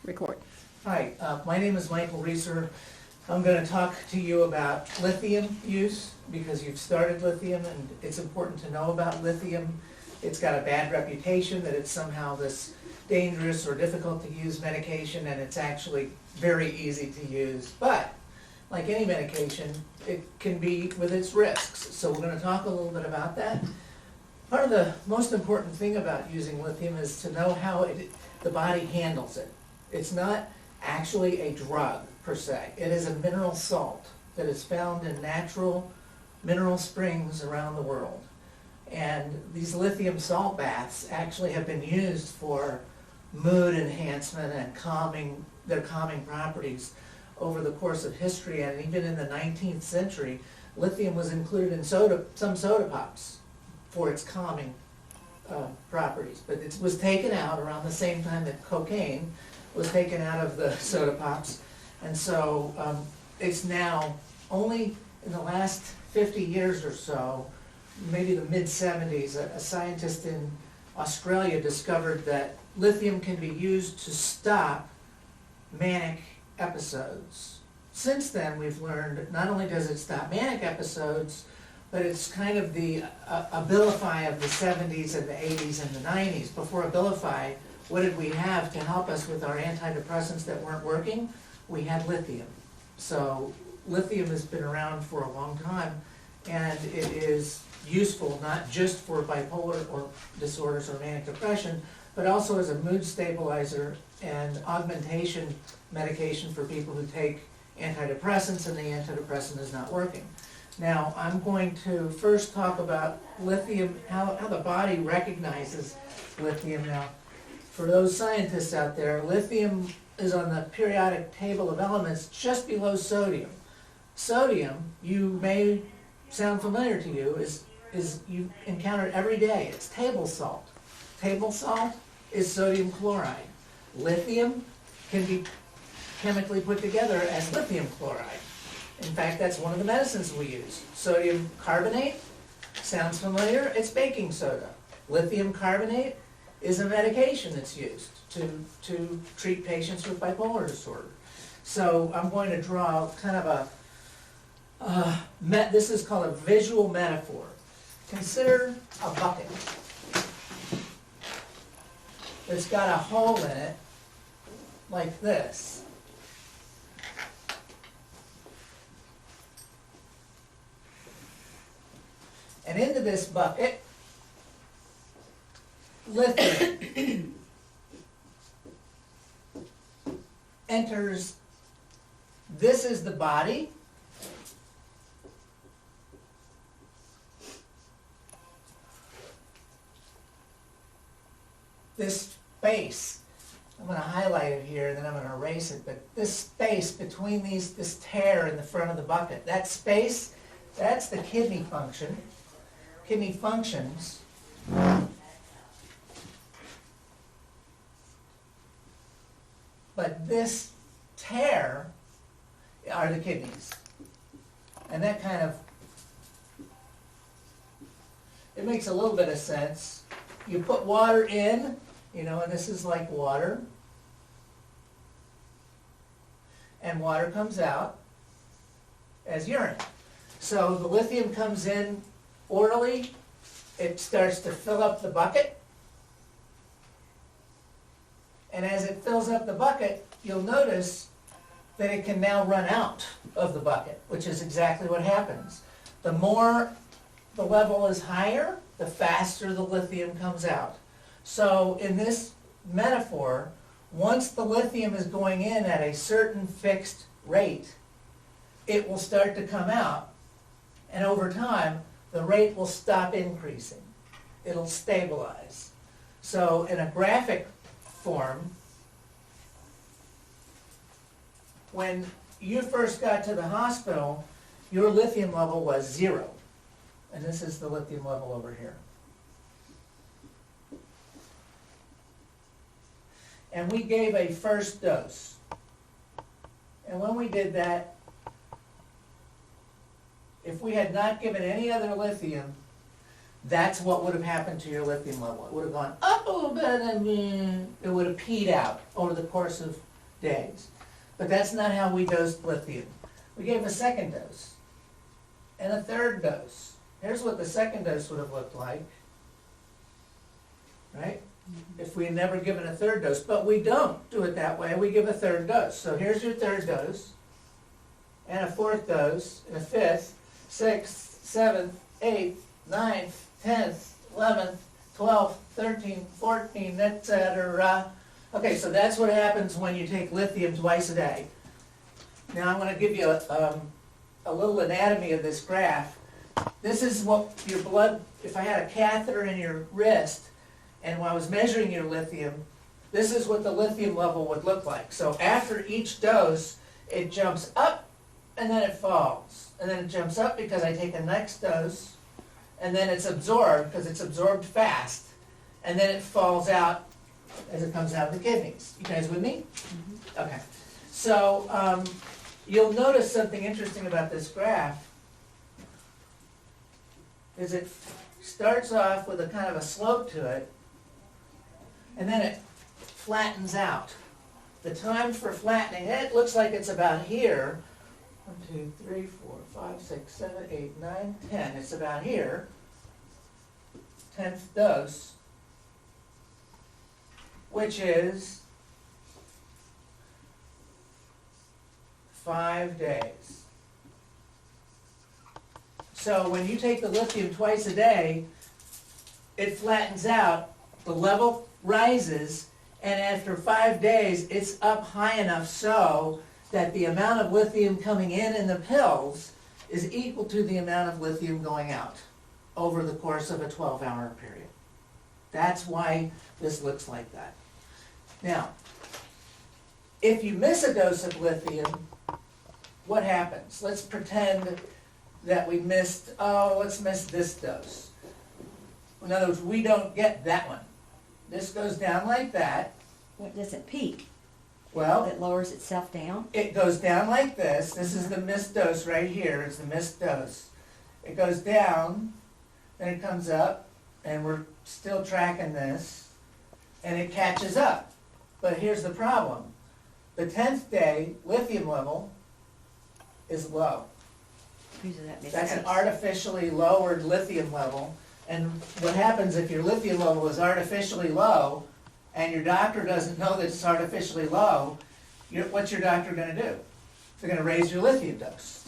Record. Hi, my name is Michael Rieser. I'm going to talk to you about lithium use because you've started lithium and it's important to know about lithium. It's got a bad reputation that it's somehow this dangerous or difficult to use medication, and it's actually very easy to use. But like any medication, it can be with its risks. So we're going to talk a little bit about that. Part of the most important thing about using lithium is to know how the body handles it. It's not actually a drug per se. It is a mineral salt that is found in natural mineral springs around the world. And these lithium salt baths actually have been used for mood enhancement and their calming properties over the course of history. And even in the 19th century, lithium was included in some soda pops for its calming properties. But it was taken out around the same time that cocaine was taken out of the soda pops. And so it's now only in the last 50 years or so, maybe the mid-70s, a scientist in Australia discovered that lithium can be used to stop manic episodes. Since then, we've learned not only does it stop manic episodes, but it's kind of the Abilify of the 70s and the 80s and the 90s. Before Abilify, what did we have to help us with our antidepressants that weren't working? We had lithium. So lithium has been around for a long time, and it is useful not just for bipolar or disorders or manic depression, but also as a mood stabilizer and augmentation medication for people who take antidepressants and the antidepressant is not working. Now, I'm going to first talk about lithium, how the body recognizes lithium. Now, for those scientists out there, lithium is on the periodic table of elements just below sodium. Sodium, you may sound familiar to you, is you encounter it every day. It's table salt. Table salt is sodium chloride. Lithium can be chemically put together as lithium chloride. In fact, that's one of the medicines we use. Sodium carbonate, sounds familiar, it's baking soda. Lithium carbonate is a medication that's used to treat patients with bipolar disorder. So I'm going to draw kind of this is called a visual metaphor. Consider a bucket that's got a hole in it like this. And into this bucket, lithium enters. This is the body. This space, I'm going to highlight it here and then I'm going to erase it, but this space between this tear in the front of the bucket, that space, that's the kidney function. Kidney functions but this tear are the kidneys. And that kind of, it makes a little bit of sense. You put water in, and this is like water. And water comes out as urine. So the lithium comes in orally, it starts to fill up the bucket. And as it fills up the bucket, you'll notice that it can now run out of the bucket, which is exactly what happens. The more the level is higher, the faster the lithium comes out. So in this metaphor, once the lithium is going in at a certain fixed rate, it will start to come out. And over time, the rate will stop increasing. It'll stabilize. So in a graphic form, when you first got to the hospital, your lithium level was 0. And this is the lithium level over here. And we gave a first dose. And when we did that, if we had not given any other lithium, that's what would have happened to your lithium level. It would have gone up a little bit and then it would have peed out over the course of days. But that's not how we dosed lithium. We gave a second dose and a third dose. Here's what the second dose would have looked like, right? If we had never given a third dose, but we don't do it that way, we give a third dose. So here's your third dose, and a fourth dose, and a fifth, sixth, seventh, eighth, ninth, 10th, 11th, 12th, 13th, 14th, etc. Okay, so that's what happens when you take lithium twice a day. Now I'm going to give you a little anatomy of this graph. This is what your blood, if I had a catheter in your wrist, and when I was measuring your lithium, this is what the lithium level would look like. So after each dose, it jumps up, and then it falls. And then it jumps up because I take a next dose, and then it's absorbed, because it's absorbed fast, and then it falls out as it comes out of the kidneys. You guys with me? Mm-hmm. Okay. So you'll notice something interesting about this graph, is it starts off with a kind of a slope to it, and then it flattens out. The time for flattening it looks like it's about here. 1, 2, 3, 4, 5, 6, 7, 8, 9, 10. It's about here. 10th dose, which is 5 days. So when you take the lithium twice a day, it flattens out, the level rises, and after 5 days, it's up high enough so that the amount of lithium coming in the pills is equal to the amount of lithium going out over the course of a 12-hour period. That's why this looks like that. Now, if you miss a dose of lithium, what happens? Let's pretend that we missed, let's miss this dose. In other words, we don't get that one. This goes down like that. What does it peak? Well, It lowers itself down? it goes down like this. This is the missed dose right here. It's the missed dose. It goes down, then it comes up, and we're still tracking this, and it catches up. But here's the problem. The 10th day lithium level is low. Because of that missed That's an dose. artificially lowered lithium level. And what happens if your lithium level is artificially low, and your doctor doesn't know that it's artificially low, what's your doctor going to do? They're going to raise your lithium dose.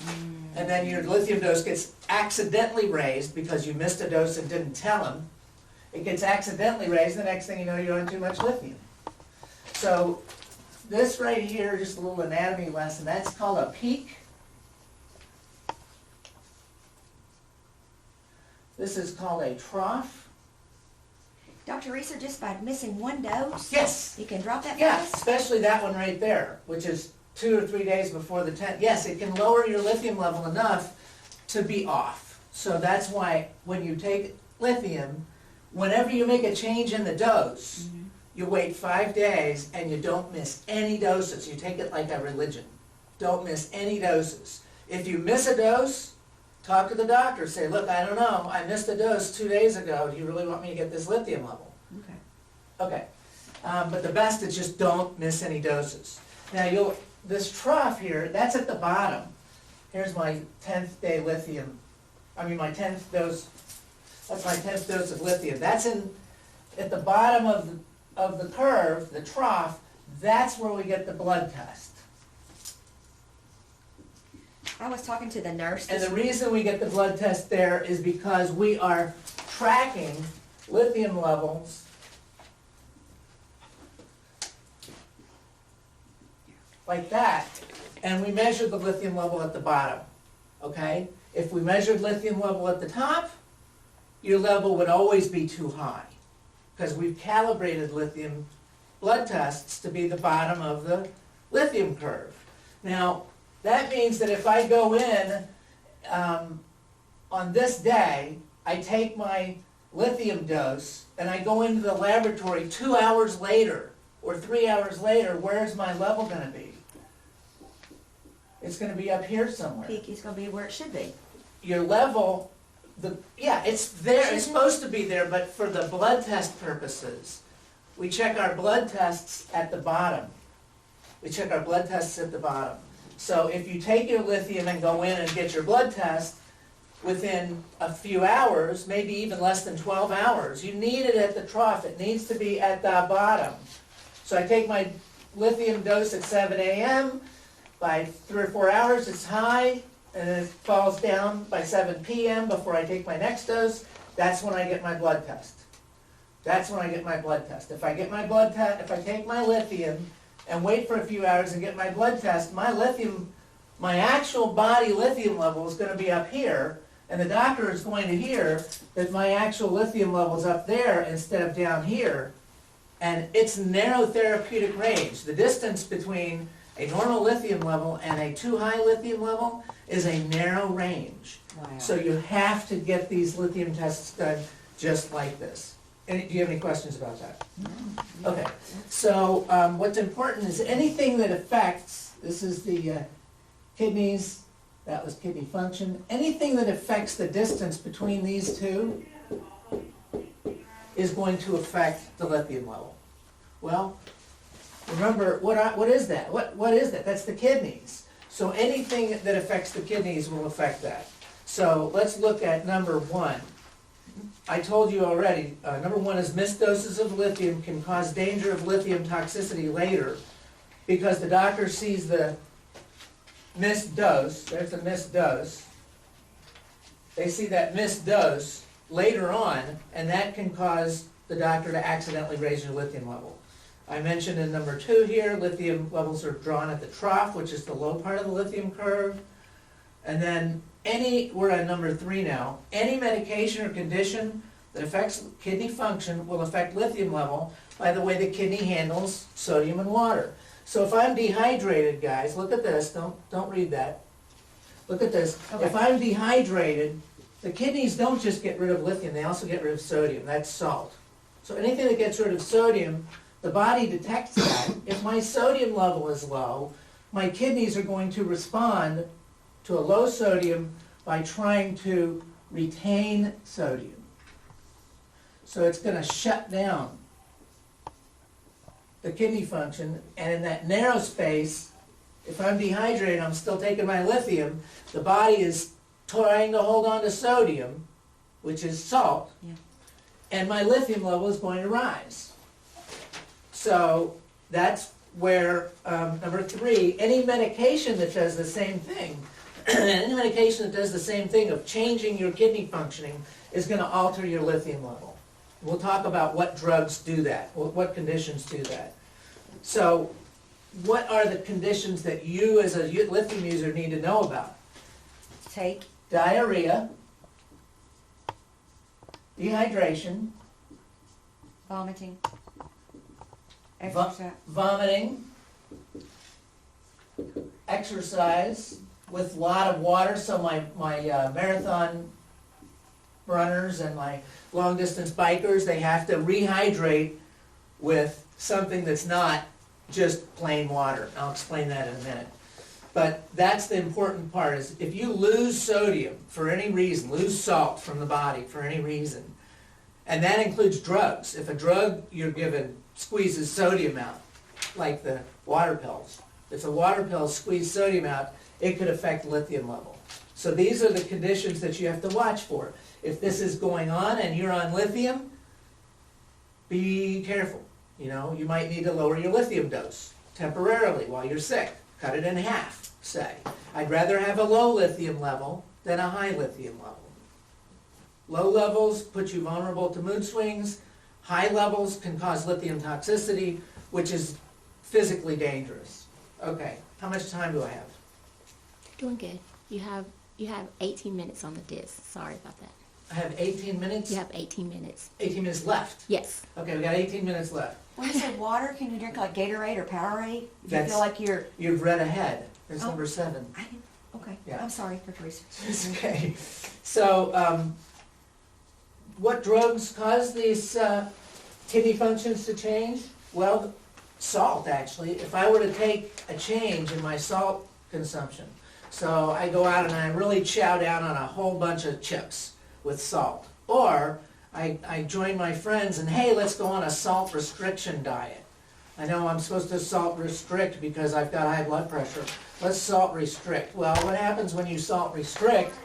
And then your lithium dose gets accidentally raised because you missed a dose and didn't tell them. It gets accidentally raised, the next thing you know, you're on too much lithium. So this right here, just a little anatomy lesson, that's called a peak. This is called a trough. Dr. Rieser, just by missing one dose? Yes. You can drop that Yeah, fast? especially that one right there, which is 2 or 3 days before the 10th. Yes, it can lower your lithium level enough to be off. So that's why when you take lithium, whenever you make a change in the dose, you wait 5 days and you don't miss any doses. You take it like a religion. Don't miss any doses. If you miss a dose, talk to the doctor. Say, look, I don't know, I missed a dose 2 days ago. Do you really want me to get this lithium level? Okay. Okay. But the best is just don't miss any doses. Now this trough here, that's at the bottom. Here's my 10th day lithium. My 10th dose. That's my 10th dose of lithium. That's at the bottom of the curve, the trough. That's where we get the blood test. I was talking to the nurse. And the reason we get the blood test there is because we are tracking lithium levels like that, and we measure the lithium level at the bottom, okay? If we measured lithium level at the top, your level would always be too high, because we've calibrated lithium blood tests to be the bottom of the lithium curve. Now, that means that if I go in on this day, I take my lithium dose, and I go into the laboratory 2 hours later, or 3 hours later, where's my level going to be? It's going to be up here somewhere. Peak is going to be where it should be. Your level, it's there, it's supposed to be there, but for the blood test purposes, we check our blood tests at the bottom. We check our blood tests at the bottom. So if you take your lithium and go in and get your blood test, within a few hours, maybe even less than 12 hours, you need it at the trough. It needs to be at the bottom. So I take my lithium dose at 7 a.m. By 3 or 4 hours, it's high, and then it falls down by 7 p.m. before I take my next dose. That's when I get my blood test. That's when I get my blood test. If I get my blood test, if I take my lithium and wait for a few hours and get my blood test, my actual body lithium level is going to be up here, and the doctor is going to hear that my actual lithium level is up there instead of down here, and it's narrow therapeutic range. The distance between a normal lithium level and a too high lithium level is a narrow range. Wow. So you have to get these lithium tests done just like this. Do you have any questions about that? No. Okay, so what's important is anything that affects, this is the kidneys, that was kidney function, anything that affects the distance between these two is going to affect the lithium level. Well, remember, what is that? What is that? That's the kidneys. So anything that affects the kidneys will affect that. So let's look at number 1. I told you already, number 1 is missed doses of lithium can cause danger of lithium toxicity later because the doctor sees the missed dose, there's a missed dose, they see that missed dose later on, and that can cause the doctor to accidentally raise your lithium level. I mentioned in number 2 here, lithium levels are drawn at the trough, which is the low part of the lithium curve. And then we're at number 3 now, any medication or condition that affects kidney function will affect lithium level by the way the kidney handles sodium and water. So if I'm dehydrated, guys, look at this, don't read that. Look at this. Okay. If I'm dehydrated, the kidneys don't just get rid of lithium, they also get rid of sodium, that's salt. So anything that gets rid of sodium, the body detects that. If my sodium level is low, my kidneys are going to respond to a low sodium by trying to retain sodium. So it's going to shut down the kidney function, and in that narrow space, if I'm dehydrated, I'm still taking my lithium, the body is trying to hold on to sodium, which is salt, Yeah. and my lithium level is going to rise. So that's where, number 3, any medication that does the same thing, any medication that does the same thing of changing your kidney functioning is going to alter your lithium level. We'll talk about what drugs do that, what conditions do that. So what are the conditions that you as a lithium user need to know about? Take. Diarrhea, dehydration, Vomiting. Exercise. vomiting, exercise with a lot of water. So my marathon runners and my long distance bikers, they have to rehydrate with something that's not just plain water. I'll explain that in a minute. But that's the important part, is if you lose sodium for any reason, lose salt from the body for any reason, and that includes drugs. If a drug you're given squeezes sodium out, like the water pills, if the water pills squeeze sodium out, it could affect lithium level. So these are the conditions that you have to watch for. If this is going on and you're on lithium, be careful. You know, you might need to lower your lithium dose temporarily while you're sick. Cut it in half, say. I'd rather have a low lithium level than a high lithium level. Low levels put you vulnerable to mood swings. High levels can cause lithium toxicity, which is physically dangerous. Okay, how much time do I have? Doing good. You have 18 minutes on the disc. Sorry about that. I have 18 minutes? You have 18 minutes. 18 minutes left? Yes. Okay, we got 18 minutes left. When you said water, can you drink like Gatorade or Powerade? Do you That's- feel like you're... You've read ahead. There's Oh. number 7. I didn't, okay, Yeah. I'm sorry for Teresa. It's okay. So, what drugs cause these kidney functions to change? Well, salt, actually. If I were to take a change in my salt consumption, so I go out and I really chow down on a whole bunch of chips with salt, or I join my friends and, hey, let's go on a salt restriction diet. I know I'm supposed to salt restrict because I've got high blood pressure. Let's salt restrict. Well, what happens when you salt restrict?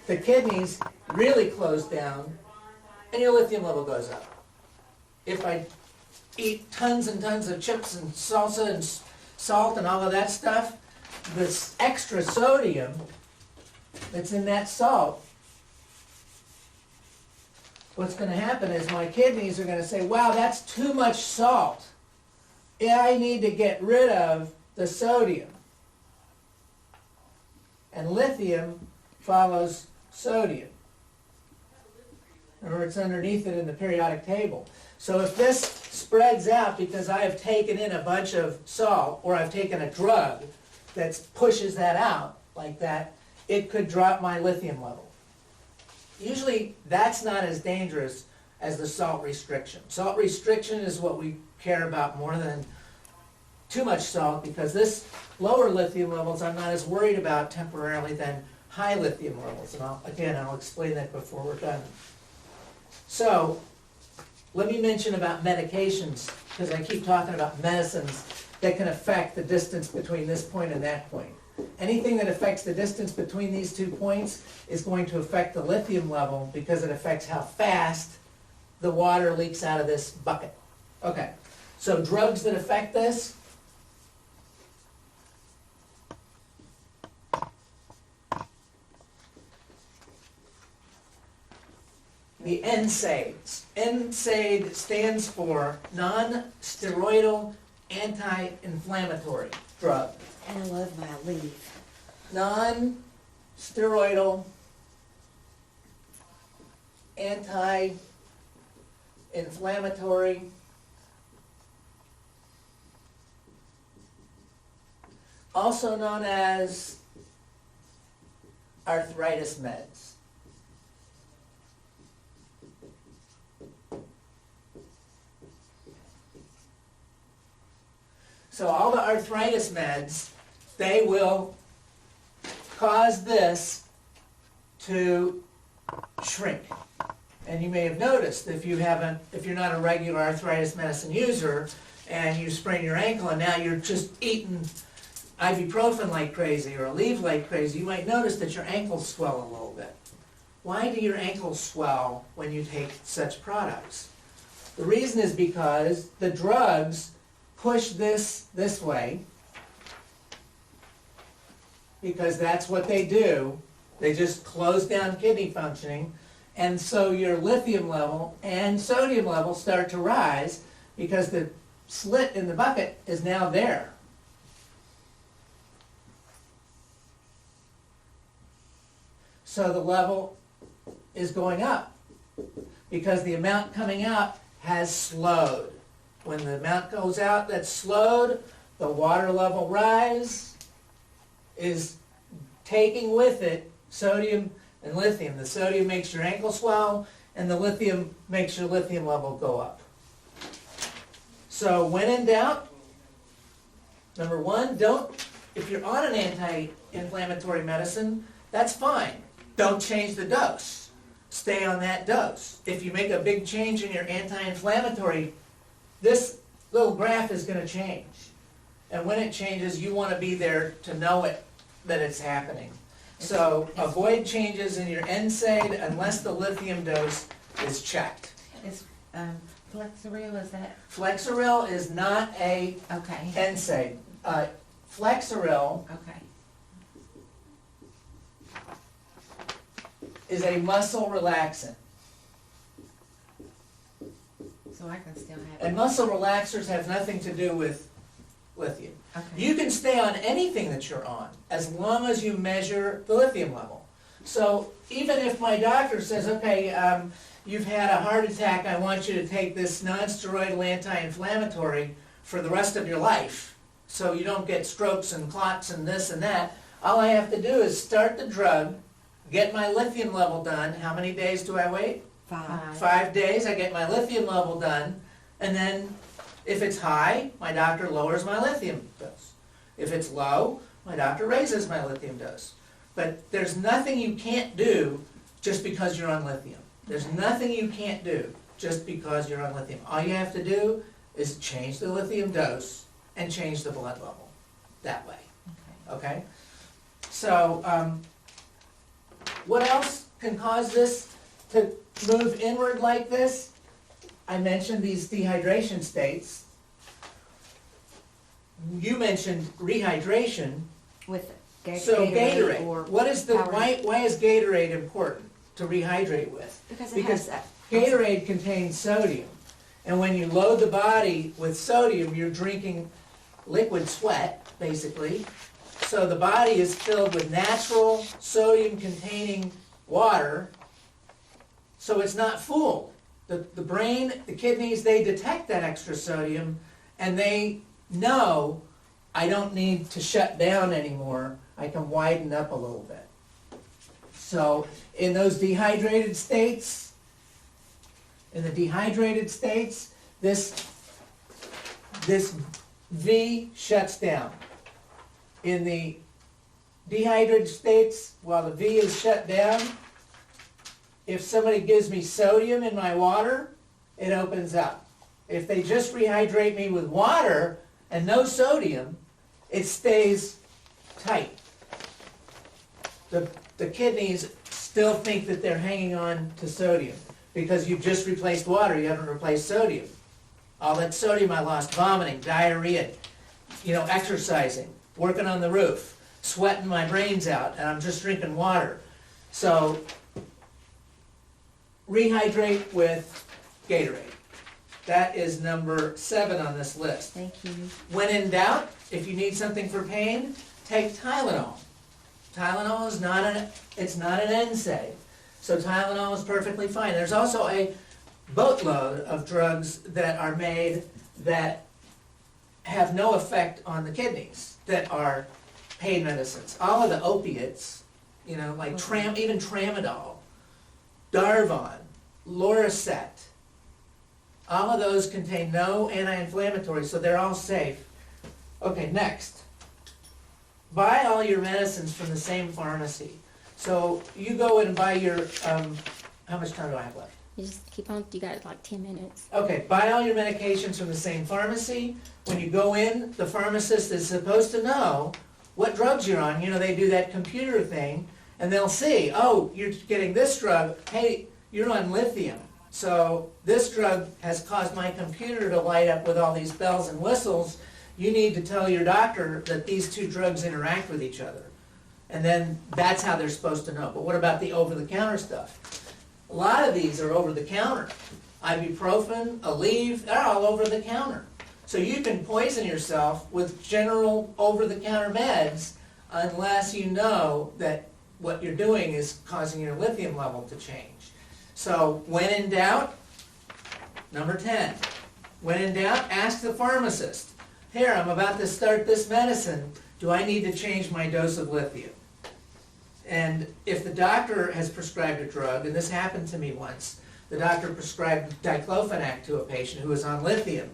The kidneys really close down and your lithium level goes up. If I eat tons and tons of chips and salsa and salt and all of that stuff, this extra sodium that's in that salt, what's going to happen is my kidneys are going to say, wow, that's too much salt. I need to get rid of the sodium. And lithium follows sodium. Remember, it's underneath it in the periodic table. So if this spreads out because I have taken in a bunch of salt, or I've taken a drug that pushes that out like that, it could drop my lithium level. Usually that's not as dangerous as the salt restriction. Salt restriction is what we care about more than too much salt, because this lower lithium levels I'm not as worried about temporarily than high lithium levels. And I'll explain that before we're done. So let me mention about medications, because I keep talking about medicines that can affect the distance between this point and that point. Anything that affects the distance between these 2 points is going to affect the lithium level, because it affects how fast the water leaks out of this bucket. Okay, so drugs that affect this. The NSAIDs. NSAID stands for non-steroidal anti-inflammatory drug. And I love my leaf. Non-steroidal anti-inflammatory also known as arthritis meds. So all the arthritis meds, they will cause this to shrink. And you may have noticed, if you're not a regular arthritis medicine user and you sprain your ankle and now you're just eating ibuprofen like crazy or Aleve like crazy, you might notice that your ankles swell a little bit. Why do your ankles swell when you take such products? The reason is because the drugs push this way, because that's what they do. They just close down kidney functioning, and so your lithium level and sodium level start to rise because the slit in the bucket is now there. So the level is going up because the amount coming out has slowed. When the amount goes out that's slowed, the water level rise is taking with it sodium and lithium. The sodium makes your ankle swell, and the lithium makes your lithium level go up. So when in doubt, number one, if you're on an anti-inflammatory medicine, that's fine. Don't change the dose. Stay on that dose. If you make a big change in your anti-inflammatory, this little graph is going to change. And when it changes, you want to be there to know that it's happening. So avoid changes in your NSAID unless the lithium dose is checked. Is Flexeril, is that? Flexeril is not a Okay. NSAID. Flexeril Okay. is a muscle relaxant. So I can still have And it. muscle relaxers have nothing to do with lithium. Okay. You can stay on anything that you're on as long as you measure the lithium level. So even if my doctor says, okay, you've had a heart attack, I want you to take this non-steroidal anti-inflammatory for the rest of your life so you don't get strokes and clots and this and that, all I have to do is start the drug, get my lithium level done. How many days do I wait? 5. 5 days, I get my lithium level done, and then if it's high, my doctor lowers my lithium dose. If it's low, my doctor raises my lithium dose. But there's nothing you can't do just because you're on lithium. There's nothing you can't do just because you're on lithium. All you have to do is change the lithium dose and change the blood level that way, Okay. okay? So, what else can cause this to move inward like this? I mentioned these dehydration states. You mentioned rehydration. With So Gatorade or Gatorade, what is the, Powerade. why is Gatorade important to rehydrate with? Because it Because has that. Gatorade contains sodium, and when you load the body with sodium, you're drinking liquid sweat, basically. So the body is filled with natural sodium-containing water, so it's not fooled. The brain, the kidneys, they detect that extra sodium, and they know, I don't need to shut down anymore, I can widen up a little bit. So in those dehydrated states, this V shuts down. In the dehydrated states, while the V is shut down, if somebody gives me sodium in my water, it opens up. If they just rehydrate me with water and no sodium, it stays tight. The kidneys still think that they're hanging on to sodium because you've just replaced water, you haven't replaced sodium. All that sodium I lost, vomiting, diarrhea, exercising, working on the roof, sweating my brains out, and I'm just drinking water. So, rehydrate with Gatorade. That is number 7 on this list. Thank you. When in doubt, if you need something for pain, take Tylenol. Tylenol is not an NSAID, so Tylenol is perfectly fine. There's also a boatload of drugs that are made that have no effect on the kidneys, that are pain medicines. All of the opiates, like even Tramadol, Darvon, Loracet, all of those contain no anti-inflammatories, so they're all safe. Okay, next. Buy all your medicines from the same pharmacy. So you go in and buy your, how much time do I have left? You just keep on, you got like 10 minutes. Okay, buy all your medications from the same pharmacy. When you go in, the pharmacist is supposed to know what drugs you're on. They do that computer thing, and they'll see, oh, you're getting this drug, hey, you're on lithium. So this drug has caused my computer to light up with all these bells and whistles. You need to tell your doctor that these two drugs interact with each other. And then that's how they're supposed to know. But what about the over-the-counter stuff? A lot of these are over-the-counter. Ibuprofen, Aleve, they're all over-the-counter. So you can poison yourself with general over-the-counter meds unless you know that what you're doing is causing your lithium level to change. So when in doubt, number 10, when in doubt, ask the pharmacist. Here, I'm about to start this medicine. Do I need to change my dose of lithium? And if the doctor has prescribed a drug, and this happened to me once, the doctor prescribed diclofenac to a patient who was on lithium.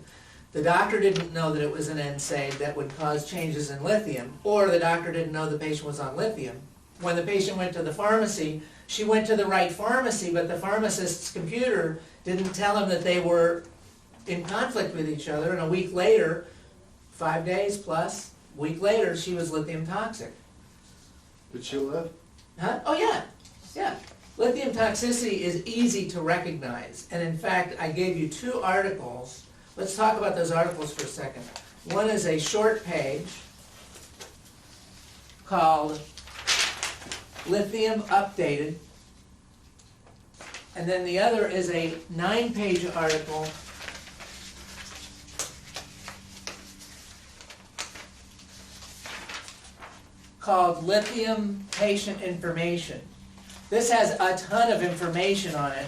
The doctor didn't know that it was an NSAID that would cause changes in lithium, or the doctor didn't know the patient was on lithium. When the patient went to the pharmacy, she went to the right pharmacy, but the pharmacist's computer didn't tell him that they were in conflict with each other, and a week later, 5 days plus, a week later, she was lithium toxic. Did she live? Huh? Oh yeah, yeah. Lithium toxicity is easy to recognize, and in fact, I gave you 2 articles. Let's talk about those articles for a second. One is a short page called Lithium Updated, and then the other is a 9-page article called Lithium Patient Information. This has a ton of information on it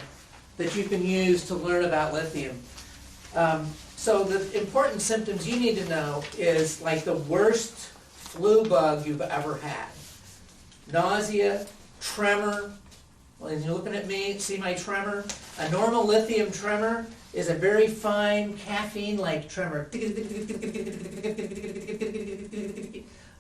that you can use to learn about lithium. So the important symptoms you need to know is like the worst flu bug you've ever had. Nausea, tremor. Well, you're looking at me, see my tremor? A normal lithium tremor is a very fine caffeine-like tremor.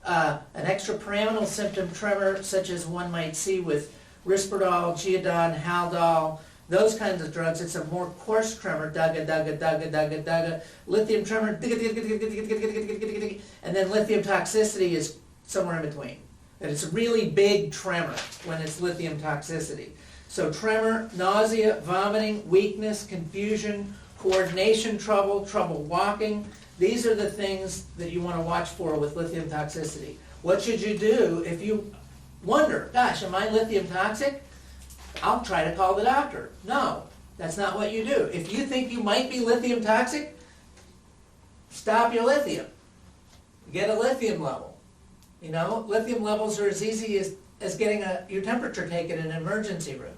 An extrapyramidal symptom tremor, such as one might see with Risperdal, Geodon, Haldol, those kinds of drugs. It's a more coarse tremor, dugga, dugga, dugga, dugga, dugga. Lithium tremor, digga, digga, digga, digga, digga, digga, digga, digga, digga, and then lithium toxicity is somewhere in between. And it's a really big tremor when it's lithium toxicity. So tremor, nausea, vomiting, weakness, confusion, coordination trouble, trouble walking, these are the things that you want to watch for with lithium toxicity. What should you do if you wonder, gosh, am I lithium toxic? I'll try to call the doctor. No, that's not what you do. If you think you might be lithium toxic, stop your lithium. Get a lithium level. You know, lithium levels are as easy as getting your temperature taken in an emergency room.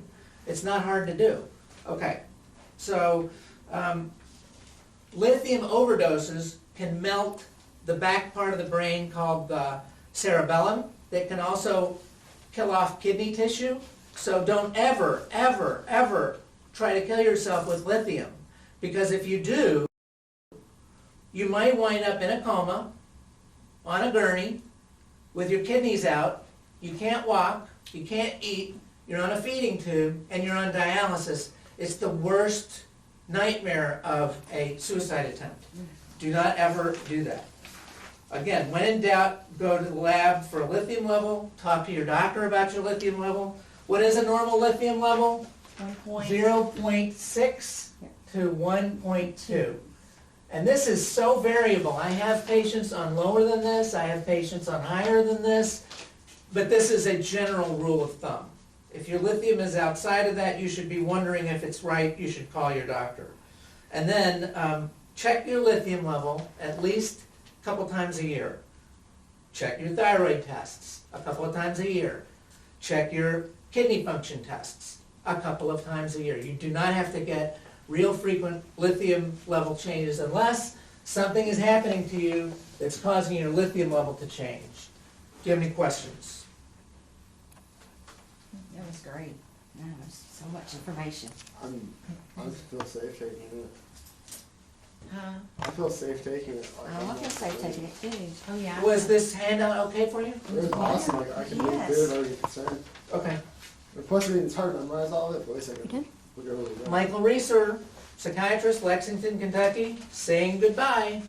It's not hard to do. Okay, so lithium overdoses can melt the back part of the brain called the cerebellum. That can also kill off kidney tissue. So don't ever, ever, ever try to kill yourself with lithium. Because if you do, you might wind up in a coma, on a gurney, with your kidneys out, you can't walk, you can't eat, you're on a feeding tube, and you're on dialysis. It's the worst nightmare of a suicide attempt. Do not ever do that. Again, when in doubt, go to the lab for a lithium level, talk to your doctor about your lithium level. What is a normal lithium level? 0.6 to 1.2. And this is so variable. I have patients on lower than this, I have patients on higher than this, but this is a general rule of thumb. If your lithium is outside of that, you should be wondering if it's right, you should call your doctor. And then check your lithium level at least a couple times a year. Check your thyroid tests a couple of times a year. Check your kidney function tests a couple of times a year. You do not have to get real frequent lithium level changes unless something is happening to you that's causing your lithium level to change. Do you have any questions? That was great. Man, there's so much information. I just feel safe taking it. Huh? I feel safe taking it. Like, I feel safe taking it too. Oh, yeah. Was this handout okay for you? It was awesome. Like, I can read Yes. through it without any concern. Okay. And plus, I mean, it's hard to memorize all of it, but at least I You can did? look over it. Michael Rieser, psychiatrist, Lexington, Kentucky, saying goodbye.